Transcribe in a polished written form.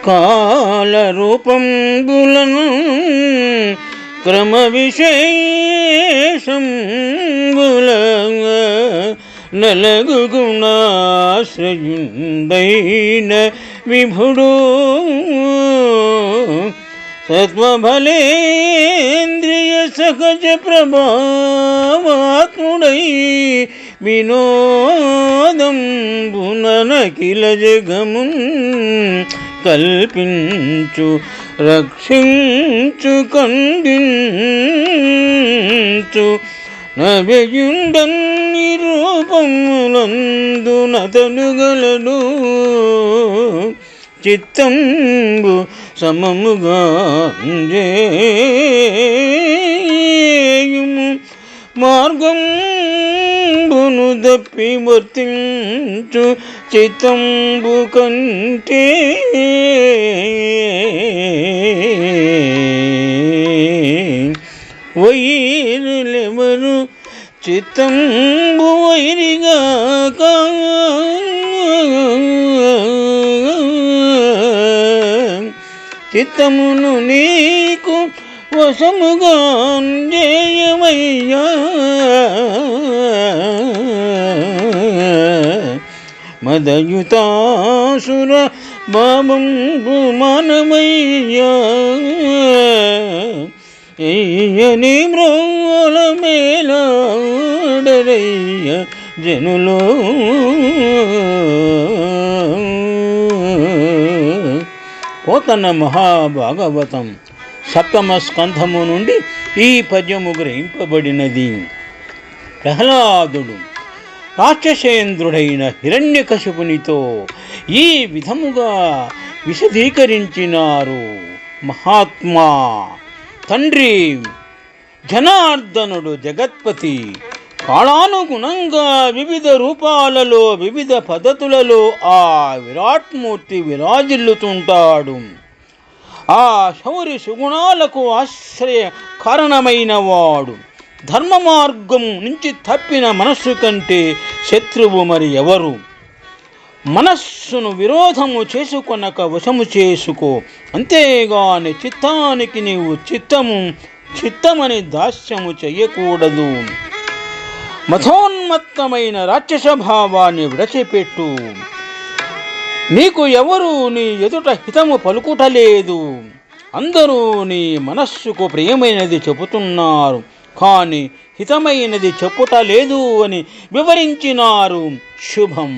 కాల రూపంబులను క్రమ విశేషంబుల నలగు గుణాశ్రయుండైన విభుడు సత్వబలేంద్రియ సహజ ప్రభావాత్ముడై వినోదంబునకిల జగమున్ కల్పించు రక్షించు ఖండించు నవ్యయుండన్ని రూపములందునతను గలడు చిత్తంబు సమముగా జేయుము మార్గంబును దప్పి వర్తించు చిత్తంబు కంటే వైరులెవరు చిత్తంబు వైరిగాక చిత్తమును నీకు వశముగా చేయవయ్యా మదయుతాసుర భావంబు మానవయ్యా ఎయ్యని మ్రోల మేలాడరయ్య జనులో పోతన మహాభాగవతం సప్తమ స్కంధము నుండి ఈ పద్యము గ్రహింపబడినది. ప్రహ్లాదుడు రాక్షసేంద్రుడైన హిరణ్యకశిపునితో ఈ విధముగా విశదీకరించినారు. మహాత్మా, తండ్రి జనార్దనుడు జగత్పతి కాలానుగుణంగా వివిధ రూపాలలో వివిధ పద్ధతులలో ఆ విరాట్మూర్తి విరాజిల్లుతుంటాడు. ఆ శౌరి సుగుణాలకు ఆశ్రయ కారణమైన వాడు. ధర్మ మార్గం నుంచి తప్పిన మనస్సు కంటే శత్రువు మరి ఎవరు? మనస్సును విరోధము చేసుకొనక వశము చేసుకో, అంతేగాని చిత్తానికి నీవు చిత్తమని దాస్యము చెయ్యకూడదు. మథోన్మత్తమైన రాక్షస భావాన్ని విడచిపెట్టు. నీకు ఎవరు నీ ఎదుట హితము పలుకుటలేదు. అందరూ నీ మనస్సుకు ప్రియమైనది చెబుతున్నారు, కానీ హితమైనది చెప్పుటలేదు అని వివరించినారు. శుభం.